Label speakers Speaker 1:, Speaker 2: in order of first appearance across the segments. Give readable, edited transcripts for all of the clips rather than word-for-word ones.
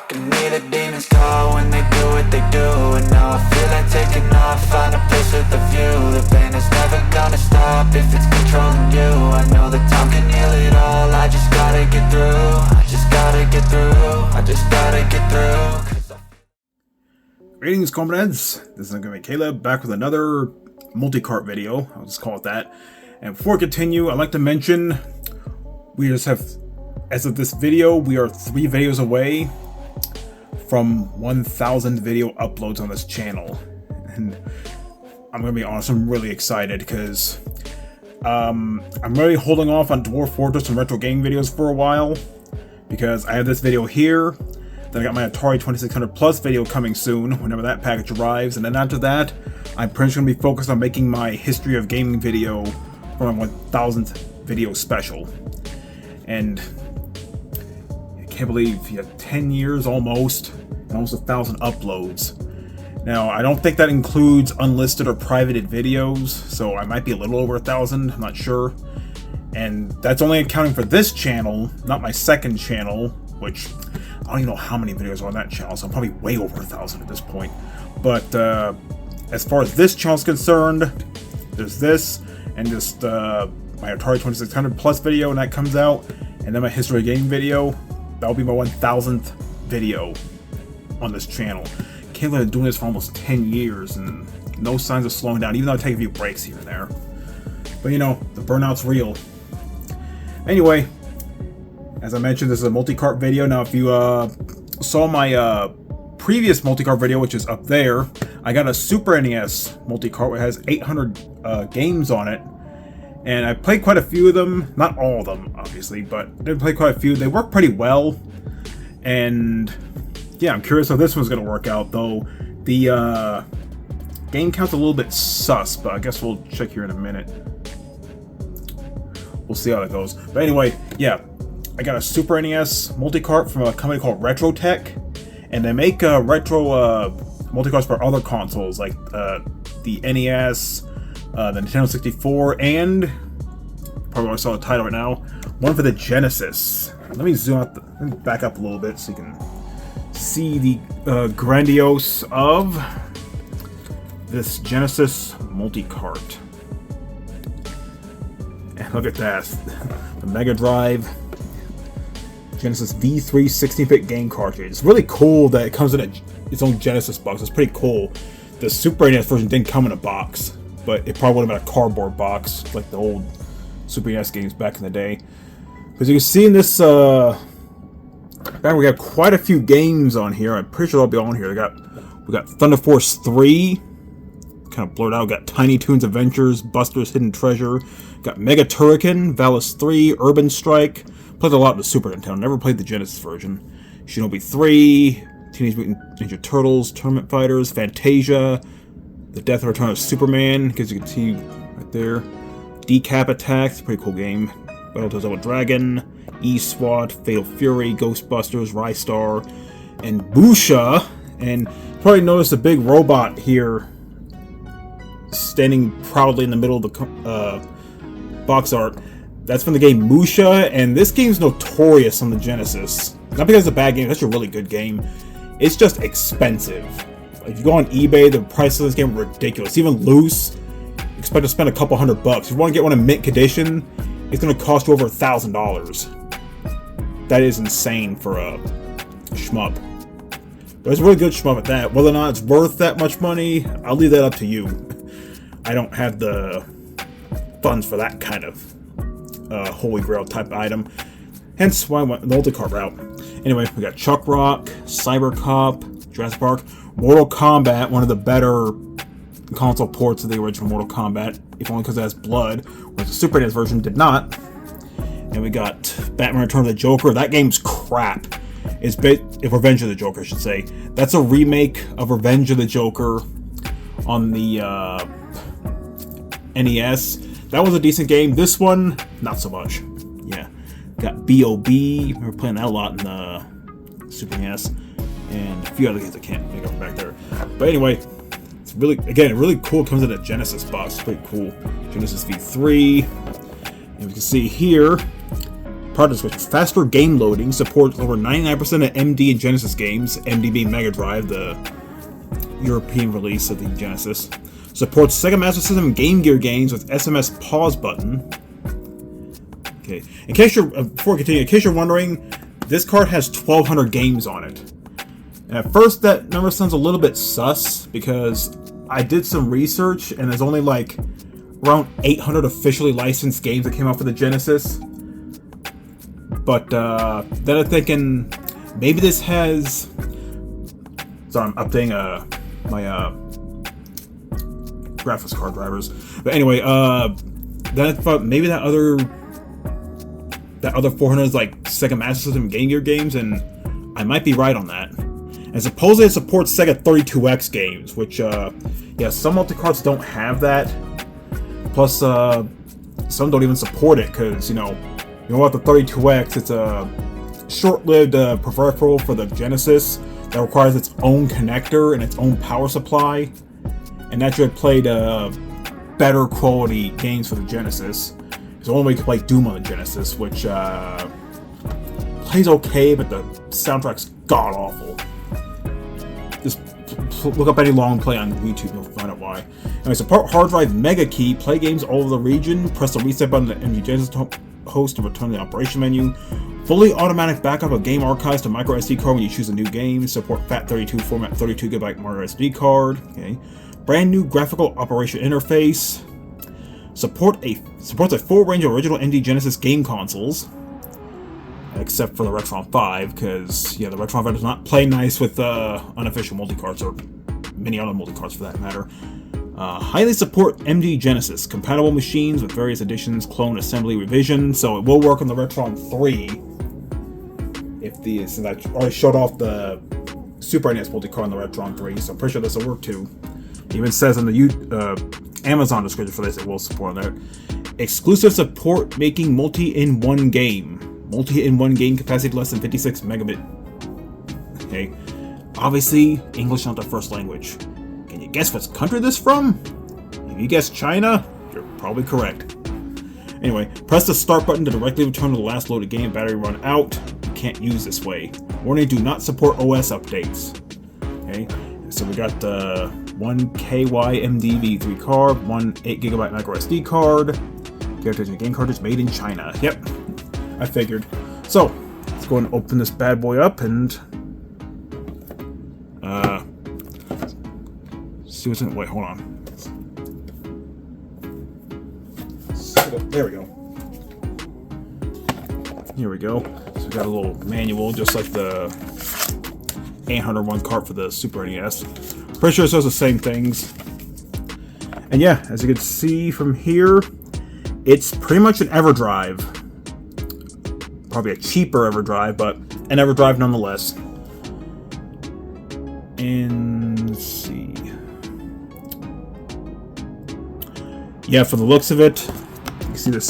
Speaker 1: can hear the demons call when they do what they do. And now I feel like taking off, find a place with a view. The pain is never gonna stop if it's controlling you. I know that time can heal it all, I just gotta get through. I just gotta get through, I just gotta get through.
Speaker 2: Greetings, comrades. This is going to be Caleb, back with another Multicart video. I'll just call it that. And before I continue, I'd like to mention, we just have, as of this video, we are 3 videos away from 1,000 video uploads on this channel. And I'm going to be honest, I'm really excited because I'm really holding off on Dwarf Fortress and retro game videos for a while, because I have this video here. Then I got my Atari 2600 Plus video coming soon, whenever that package arrives, and then after that, I'm pretty much going to be focused on making my history of gaming video for my 1000th video special. And I can't believe, 10 years almost, and almost 1,000 uploads. Now, I don't think that includes unlisted or privated videos, so I might be a little over 1,000, I'm not sure. And that's only accounting for this channel, not my second channel, which I don't even know how many videos are on that channel, so I'm probably way over 1,000 at this point. But as far as this channel is concerned, there's this, and just my Atari 2600 Plus video when that comes out, and then my history of gaming video. That'll be my 1,000th video on this channel. Can't believe I've been doing this for almost 10 years, and no signs of slowing down, even though I take a few breaks here and there. But you know, the burnout's real. Anyway, as I mentioned, this is a Multicart video. Now, if you saw my previous Multicart video, which is up there, I got a Super NES Multicart which has 800 games on it. And I played quite a few of them. Not all of them, obviously, but I did play quite a few. They work pretty well. And yeah, I'm curious how this one's going to work out, though. The game count's a little bit sus, but I guess we'll check here in a minute. We'll see how that goes. But anyway, yeah. I got a Super NES Multicart from a company called Retrotech, and they make retro multicarts for other consoles like the NES, the Nintendo 64, and probably I saw the title right now, one for the Genesis. Let me zoom out, let me back up a little bit so you can see the grandiose of this Genesis Multicart. And look at that, the Mega Drive. Genesis V3 16-bit game cartridge. It's really cool that it comes in its own Genesis box. It's pretty cool. The Super NES version didn't come in a box, but it probably would have been a cardboard box like the old Super NES games back in the day. As you can see in this, we got quite a few games on here. I'm pretty sure they'll be on here. We got Thunder Force 3, kind of blurred out. We got Tiny Toons Adventures, Buster's Hidden Treasure. Got Mega Turrican, Valis 3, Urban Strike. Played a lot of the Super Nintendo, never played the Genesis version. Shinobi 3, Teenage Mutant Ninja Turtles, Tournament Fighters, Fantasia, The Death and Return of Superman, as you can see right there. Decap Attack, it's a pretty cool game. Battletoads Dragon, E-SWAT, Fatal Fury, Ghostbusters, Rystar, and Busha. And you probably noticed a big robot here standing proudly in the middle of the box art. That's from the game Musha, and this game's notorious on the Genesis. Not because it's a bad game, it's actually a really good game. It's just expensive. If you go on eBay, the price of this game is ridiculous. Even loose, expect to spend a couple $100. If you want to get one in mint condition, it's going to cost you over $1,000. That is insane for a shmup. But it's a really good shmup at that. Whether or not it's worth that much money, I'll leave that up to you. I don't have the funds for that kind of Holy Grail type item, hence why I went the Multicart route. Anyway, we got Chuck Rock, Cyber Cop, Jurassic Park, Mortal Kombat, one of the better console ports of the original Mortal Kombat, if only because it has blood, whereas the Super NES version did not. And we got Batman Return of the Joker. That game's crap. It's Revenge of the Joker, I should say. That's a remake of Revenge of the Joker on the NES. That was a decent game. This one, not so much. Yeah. Got B.O.B. We were playing that a lot in the Super NES. And a few other games I can't make up back there. But anyway, it's really, again, really cool. It comes in a Genesis box. It's pretty cool. Genesis V3. And we can see here, product description. Faster game loading, supports over 99% of MD and Genesis games, MD being Mega Drive, the European release of the Genesis. Supports Sega Master System and Game Gear games with SMS pause button. Okay, before we continue, in case you're wondering, this card has 1,200 games on it. And at first that number sounds a little bit sus, because I did some research and there's only like around 800 officially licensed games that came out for the Genesis. But then I'm thinking, maybe this has... Sorry, I'm updating my graphics card drivers. But anyway, then I thought maybe that other 400 is like Sega Master System Game Gear games, and I might be right on that. And supposedly it supports Sega 32X games, which, yeah, some multi-carts don't have that. Plus, some don't even support it, because, you know what, the 32X, it's a short-lived peripheral for the Genesis that requires its own connector and its own power supply. And that should have played better quality games for the Genesis. It's the only way you can play Doom on the Genesis, which plays okay, but the soundtrack's god-awful. Just look up any long play on YouTube, you'll find out why. Anyway, support hard drive mega key, play games all over the region, press the reset button on the MD Genesis host to return to the operation menu. Fully automatic backup of game archives to micro SD card when you choose a new game. Support FAT32 format 32GB micro SD card. Okay. Brand new graphical operation interface. Supports a full range of original ND Genesis game consoles, except for the Retron 5, because yeah, the Retron 5 does not play nice with unofficial multicarts, or many other multicarts for that matter. Highly support MD Genesis, compatible machines with various editions, clone, assembly, revision, so it will work on the Retron 3. Since I already showed off the Super NES multicart on the Retron 3, so I'm pretty sure this will work too. It even says in the Amazon description for this, it will support that. Exclusive support making multi-in-one game. Multi-in-one game capacity less than 56 megabit. Okay. Obviously, English not the first language. Can you guess what country this from? If you guess China, you're probably correct. Anyway, press the start button to directly return to the last loaded game. Battery run out. You can't use this way. Warning, do not support OS updates. Okay, so we got the 1 KYMD V3 card, 1 8GB micro SD card, characters and game cartridge made in China. Yep, I figured. So, let's go and open this bad boy up and see what's in it. Wait, hold on. There we go. Here we go. So we got a little manual, just like the 801 cart for the Super NES. Pretty sure it says the same things. And yeah, as you can see from here, it's pretty much an EverDrive. Probably a cheaper EverDrive, but an EverDrive nonetheless. And let's see. Yeah, for the looks of it, you can see the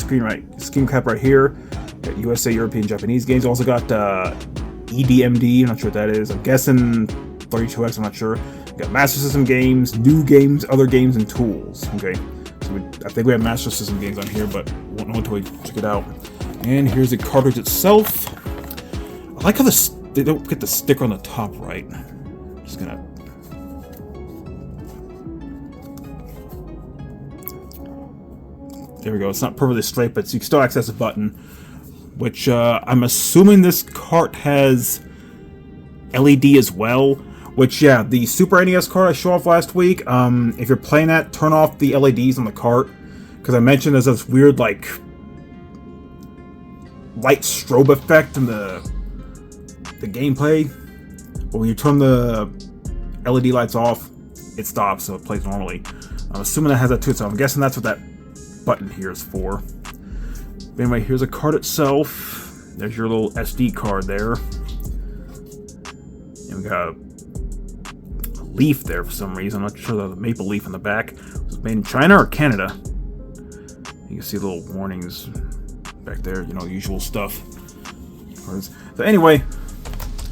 Speaker 2: screen cap right here. Got USA, European, Japanese games. Also got EDMD, I'm not sure what that is. I'm guessing 32X, I'm not sure. Got Master System games, new games, other games, and tools. Okay, so I think we have Master System games on here, but won't know until we check it out. And here's the cartridge itself. I like how they don't get the sticker on the top right. I'm just gonna... There we go. It's not perfectly straight, but you can still access the button. Which I'm assuming this cart has LED as well. Which, yeah, the Super NES cart I showed off last week, if you're playing that, turn off the LEDs on the cart. Because I mentioned there's this weird, like, light strobe effect in the gameplay. But when you turn the LED lights off, it stops, so it plays normally. I'm assuming that has that too, so I'm guessing that's what that button here is for. But anyway, here's a card itself. There's your little SD card there. And we got a leaf there for some reason. I'm not sure there's a maple leaf in the back. Was it made in China or Canada? You can see little warnings back there, you know, usual stuff. So anyway,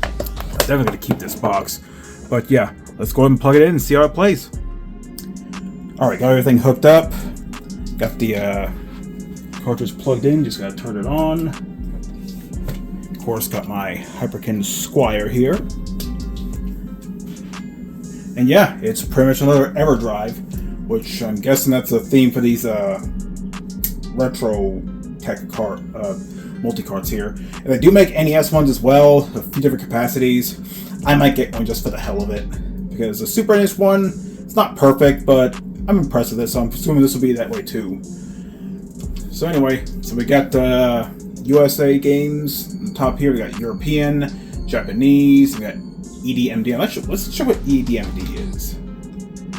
Speaker 2: I'm definitely gonna keep this box. But yeah, let's go ahead and plug it in and see how it plays. Alright, got everything hooked up. Got the cartridge plugged in, just gotta turn it on. course, got my Hyperkin Squire here. And yeah, it's pretty much another EverDrive, which I'm guessing that's a theme for these Retrotech multi-carts here. And they do make NES ones as well, a few different capacities. I might get one just for the hell of it, because the Super NES one, it's not perfect, but I'm impressed with this, so I'm assuming this will be that way too. So anyway, so we got USA games on the top here. We got European, Japanese, we got EDMD. Let's check what EDMD is.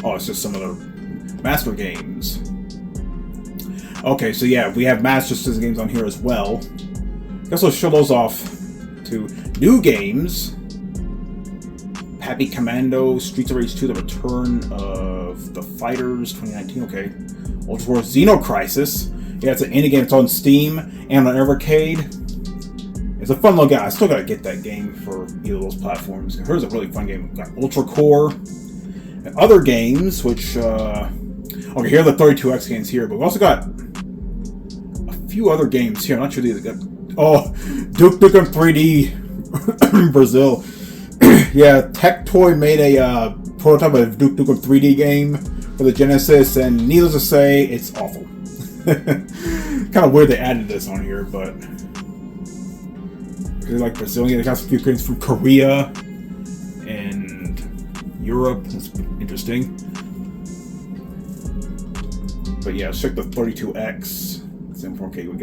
Speaker 2: Oh, it's just some of the Master games. Okay, so yeah, we have Master System games on here as well. I guess we'll show those off to new games. Pappy Commando, Streets of Rage 2, The Return of the Fighters, 2019, okay. Ultra Wars Xeno Crisis. Yeah, it's an indie game, it's on Steam and on Evercade. It's a fun little game. I still gotta get that game for either of those platforms. Here's a really fun game. We've got Ultra Core and other games, which, okay, here are the 32X games here, but we've also got a few other games here. I'm not sure these got. Oh, Duke Nukem 3D Brazil. Yeah, Tech Toy made a prototype of Duke Nukem 3D game for the Genesis, and needless to say, it's awful. Kind of weird they added this on here, but because they like Brazilian, they got a few games from Korea and Europe. That's interesting. But yeah, let's check the 32X. It's in 4K. We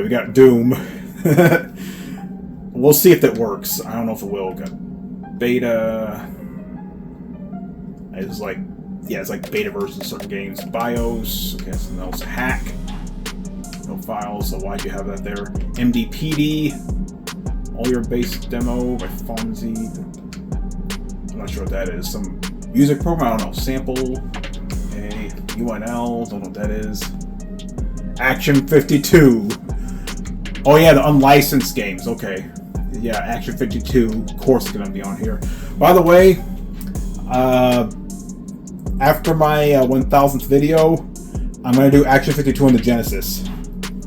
Speaker 2: got Doom. We'll see if that works. I don't know if it will. Got beta. It's like, yeah, it's like beta versions of certain games. BIOS. Okay, so that was a hack. No files, so why'd you have that there? MDPD. All Your Base demo by Fonzie. I'm not sure what that is. Some music program. I don't know. Sample. Okay. UNL. Don't know what that is. Action 52. Oh yeah, the unlicensed games. Okay. Yeah, Action 52, of course, is going to be on here. By the way, after my 1000th video, I'm going to do Action 52 on the Genesis.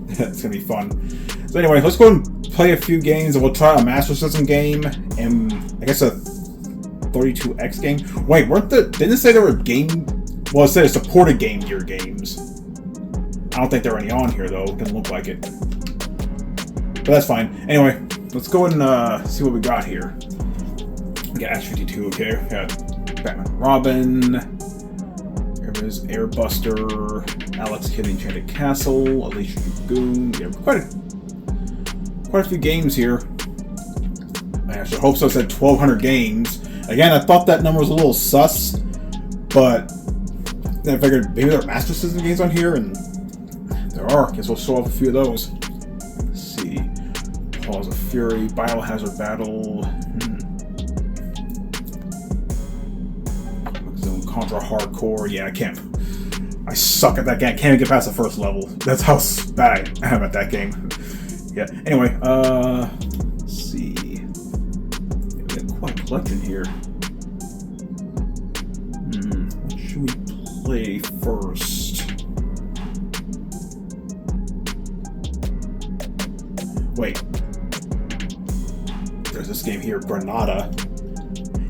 Speaker 2: It's going to be fun. So anyway, let's go and play a few games, and we'll try a Master System game, and I guess a 32X game. Wait, didn't it say there were well, it said it supported Game Gear games. I don't think there are any on here, though. It didn't look like it. But that's fine. Anyway, let's go and see what we got here. We got Ash 52, okay. We got Batman and Robin. There is Airbuster, Alex Kidd Enchanted Castle, Alicia Dragoon. We have quite a few games here. I actually hope so. I said 1,200 games. Again, I thought that number was a little sus, but then I figured maybe there are Master System games on here, and there are. Guess we'll show off a few of those. Let's see. Paws of Fury, Biohazard Battle, Zone Contra Hardcore. Yeah, I suck at that game. I can't even get past the first level. That's how bad I am at that game. Yeah, anyway, let's see. We got quite a collection here. What should we play first? Wait. There's this game here, Granada.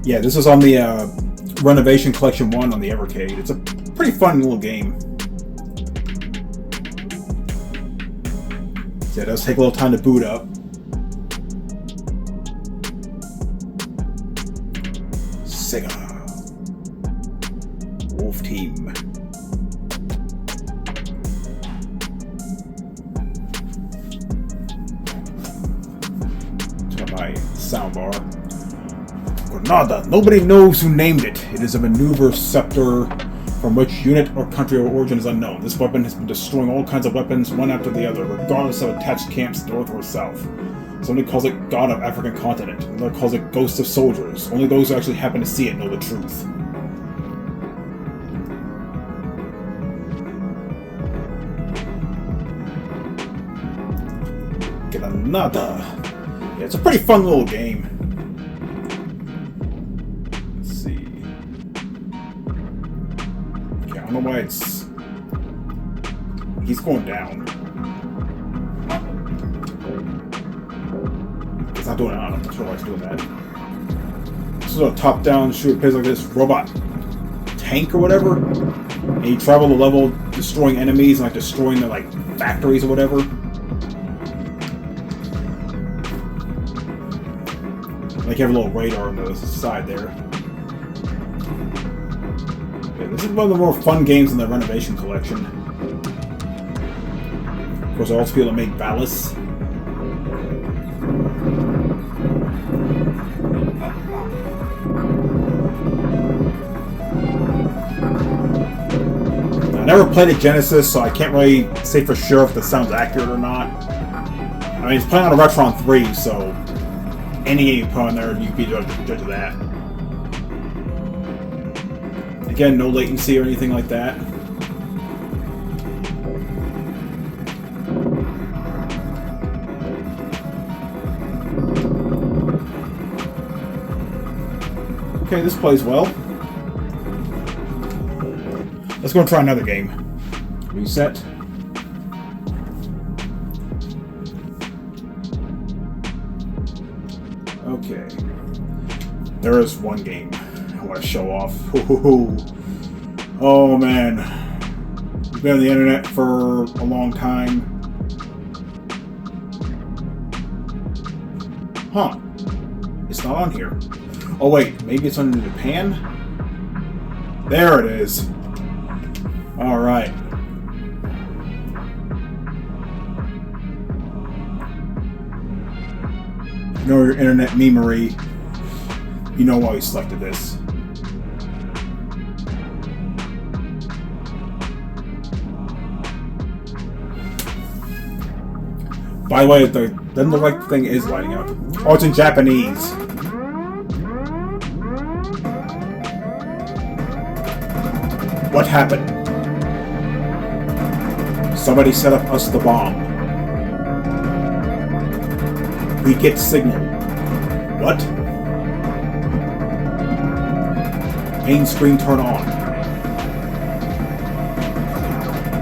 Speaker 2: Yeah, this is on the Renovation Collection 1 on the Evercade. It's a pretty fun little game. Yeah, it does take a little time to boot up. Sega. Wolf Team. My soundbar. Granada. Nobody knows who named it. It is a maneuver scepter from which unit or country of origin is unknown. This weapon has been destroying all kinds of weapons, one after the other, regardless of attached camps north or south. Somebody calls it God of African Continent. Another calls it Ghost of Soldiers. Only those who actually happen to see it know the truth. Granada. Yeah, it's a pretty fun little game. Let's see. Okay, I don't know why he's going down. It's not doing it. I'm not sure why it's doing that. This is a top-down shooter. Plays like this robot tank or whatever. And you travel the level destroying enemies and like destroying their like factories or whatever. Like you have a little radar on the side there. Yeah, this is one of the more fun games in the Renovation Collection. Of course, I also feel to make Valis. I never played a Genesis, so I can't really say for sure if this sounds accurate or not. I mean, it's playing on a Retron 3, so any game you put on there, you can be judge of that. Again, no latency or anything like that. Okay, this plays well. Let's go and try another game. Reset. Okay. There is one game I want to show off. Oh man. You've been on the internet for a long time. Huh. It's not on here. Oh wait, maybe it's under Japan? There it is. Alright. You know your internet memery. You know why you selected this. By the way, doesn't look like the thing is lighting up. Oh, it's in Japanese. What happened? Somebody set up us the bomb. We get signal. What? Main screen turn on.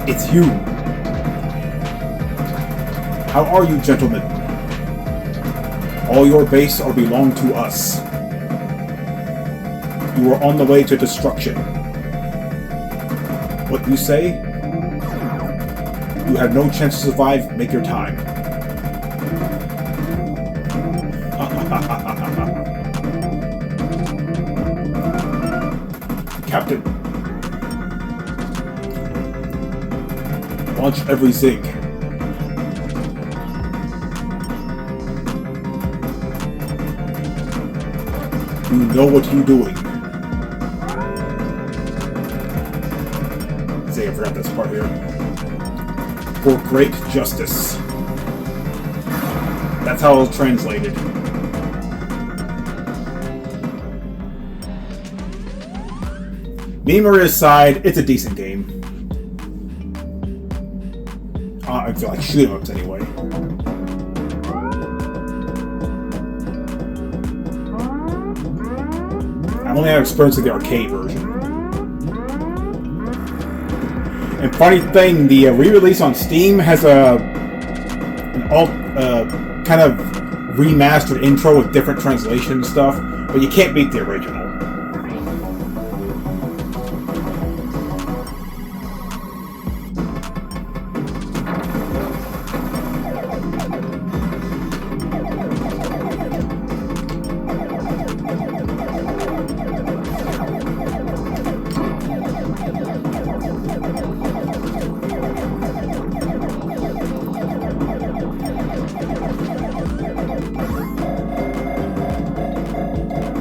Speaker 2: It's you. How are you, gentlemen? All your base are belong to us. You are on the way to destruction. What you say? You have no chance to survive. Make your time. Captain. Launch every Zig. You know what you're doing. See, I forgot this part here. For great justice. That's how it's translated. Memery aside, it's a decent game. I feel like shoot 'em ups anyway. I only have experience with the arcade version. And funny thing, the re-release on Steam has an kind of remastered intro with different translation stuff, but you can't beat the original.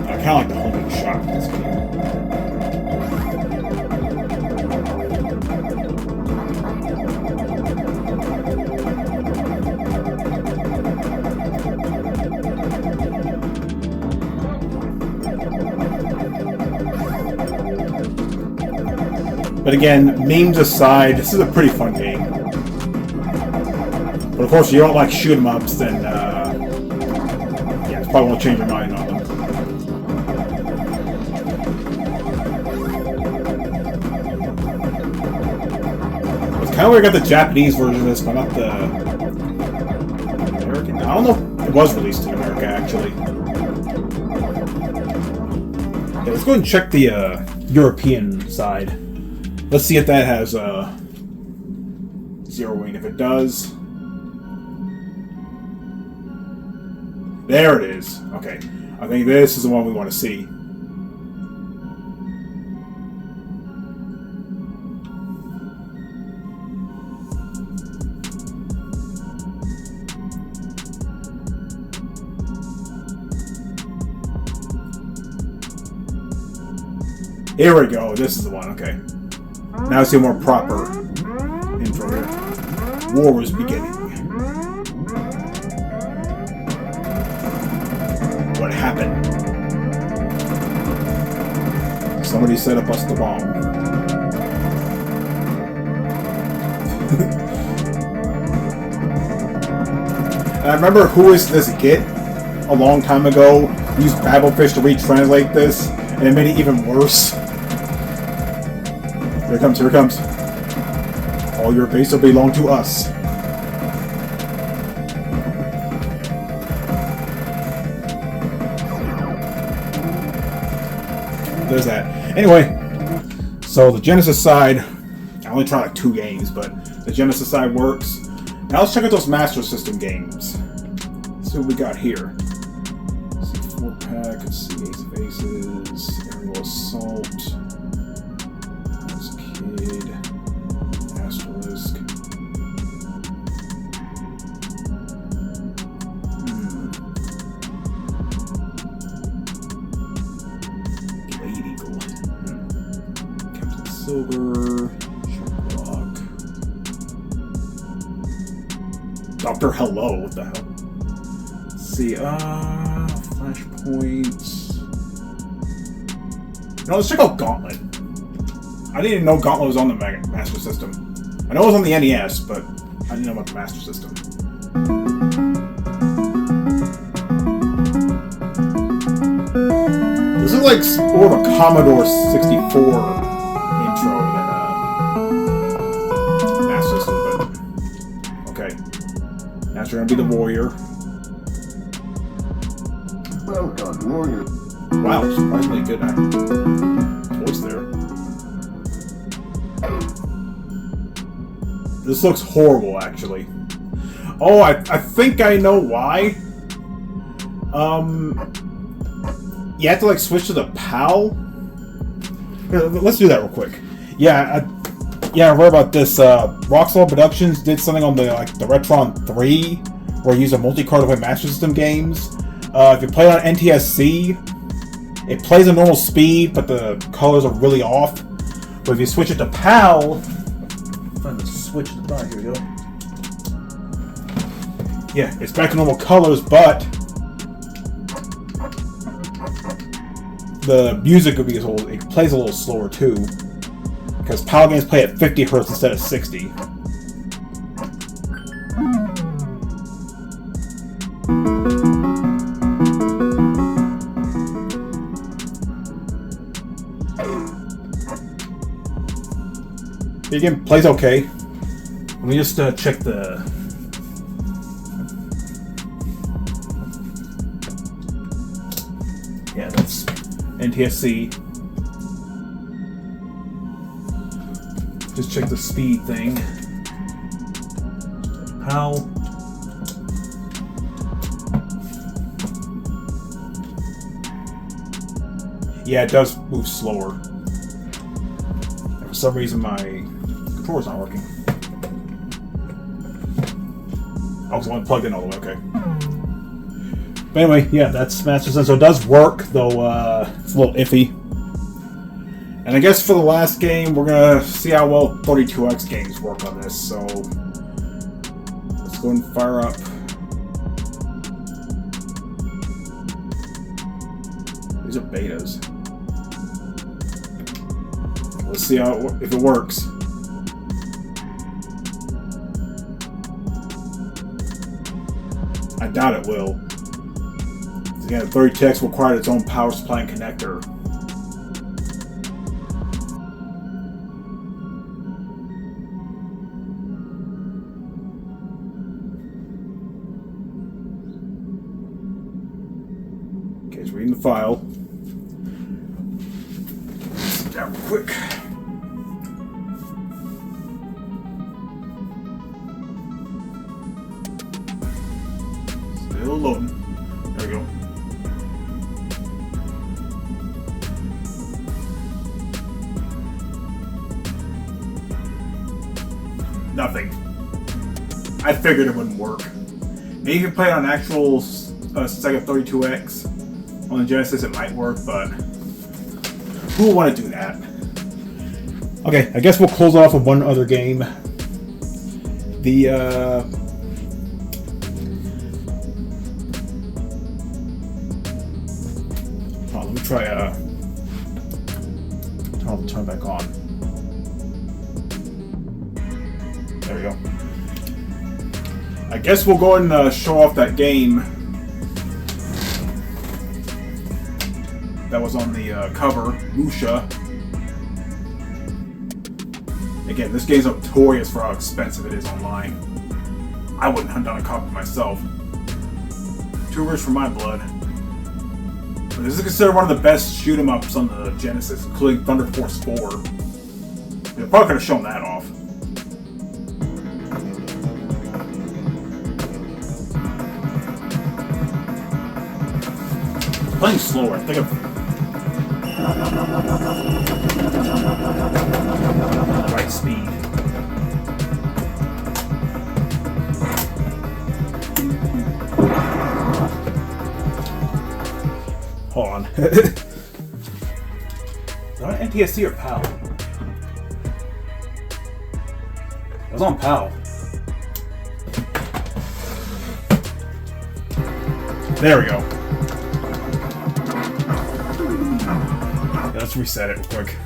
Speaker 2: I kind of like the homing shot in this game. But again, memes aside, this is a pretty fun game. But of course, if you don't like shoot 'em ups, then yeah, it's probably won't change your mind on them. It's kind of where I got the Japanese version of this, but not the American. I don't know if was released in America, actually. Yeah, let's go and check the European side. Let's see if that has zeroing. If it does, there it is. Okay, I think this is the one we want to see. Here we go. This is the one. Okay. Now I see a more proper intro here. War is beginning. What happened? Somebody set up us the bomb. And I remember Who Is This Git a long time ago used Babelfish to retranslate this, and it made it even worse. Here it comes, here it comes. All your base will belong to us. There's that. Anyway, so the Genesis side, I only tried like 2 games, but the Genesis side works. Now let's check out those Master System games. Let's see what we got here. Let's see 4-pack, let's see Ace of Aces, Aerial Assault. Asterisk. Blade Eagle. Captain Silver. Shark. Dr. Hello, what the hell? Let's see, Flashpoint. No, let's check out Gauntlet. I didn't even know Gauntlet was on the Master System. I know it was on the NES, but I didn't know about the Master System. This is like more of a Commodore 64 intro than Master System, but okay. Now you're gonna be the warrior.
Speaker 3: Well done, warrior.
Speaker 2: Wow, surprisingly good voice there. This looks horrible, actually. Oh, I think I know why. You have to like switch to the PAL. Let's do that real quick. Yeah, I read about this. Rockstar Productions did something on the Retron 3, where you use a multi-card to play Master System games. If you play it on NTSC, it plays at normal speed, but the colors are really off. But if you switch it to PAL, find the switch at the bottom. Here we go. Yeah, it's back to normal colors, but the music will be it plays a little slower too, because PAL games play at 50 Hz instead of 60. The game plays okay. Let me just check the. Yeah, that's NTSC. Just check the speed thing. PAL. Yeah, it does move slower. For some reason, my controller's not working. I was the one plugged in all the way, okay. But anyway, yeah, that's Master System. So it does work, though it's a little iffy. And I guess for the last game, we're gonna see how well 32X games work on this. So let's go and fire up. These are betas. Let's see if it works. I doubt it will. Again, 32X required its own power supply and connector. file. Sit down real quick. Still loading. There we go. Nothing. I figured it wouldn't work. Maybe if you play it on actual Sega 32X on the Genesis, it might work, but who would want to do that? Okay, I guess we'll close off with one other game. The let me try I'll turn it back on. There we go. I guess we'll go ahead and show off that game that was on the cover, Musha. Again, this game's notorious for how expensive it is online. I wouldn't hunt down a copy myself. Too rich for my blood. But this is considered one of the best shoot 'em ups on the Genesis, including Thunder Force 4. They probably could have shown that off. Playing slower. I think of right speed. Hold on. Is that NTSC or PAL? It was on PAL. There we go. Let's reset it real quick.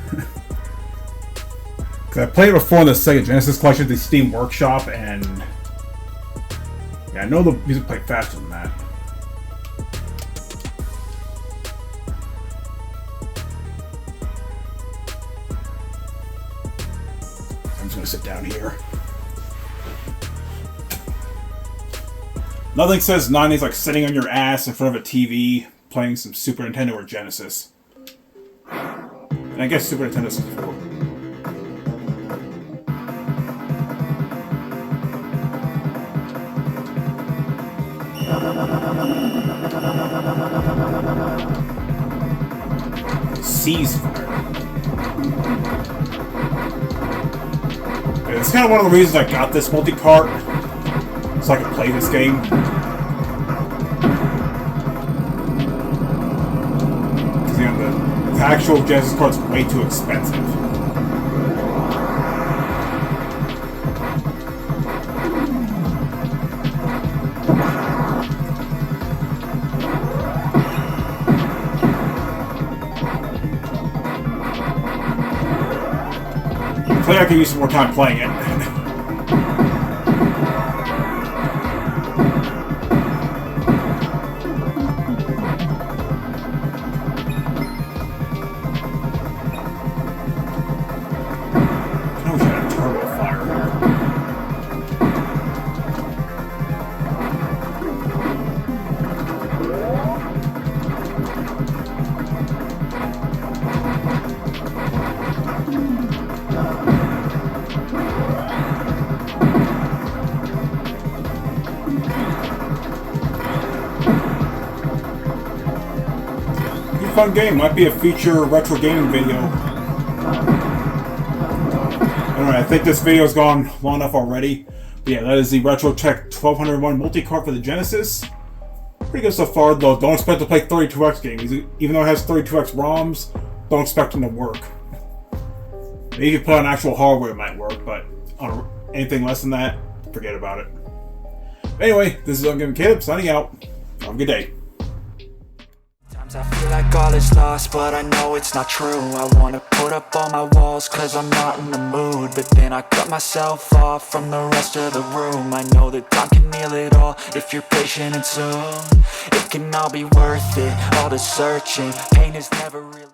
Speaker 2: Because I played it before in the Sega Genesis collection, the Steam Workshop, and yeah, I know the music played faster than that. I'm just gonna sit down here. Nothing says 90s like sitting on your ass in front of a TV playing some Super Nintendo or Genesis. And I guess Super Nintendo 64. Ceasefire. It's kind of one of the reasons I got this multi-cart, so I could play this game. Because, you know, the actual Genesis cart's way too expensive. I could use some more time playing it. I wish I had a turbo fire here. Fun game, might be a feature retro gaming video. Alright, I think this video's gone long enough already. But yeah, that is the Retrotech 1201 multi-cart for the Genesis. Pretty good so far, though. Don't expect to play 32X games. Even though it has 32X ROMs, don't expect them to work. Maybe if you put on actual hardware, it might work, but on anything less than that, forget about it. Anyway, this is Ungiven Caleb signing out. Have a good day.
Speaker 1: I feel like all is lost, but I know it's not true. I wanna put up all my walls, cause I'm not in the mood. But then I cut myself off from the rest of the room. I know that time can heal it all, if you're patient and soon it can all be worth it, all the searching. Pain is never really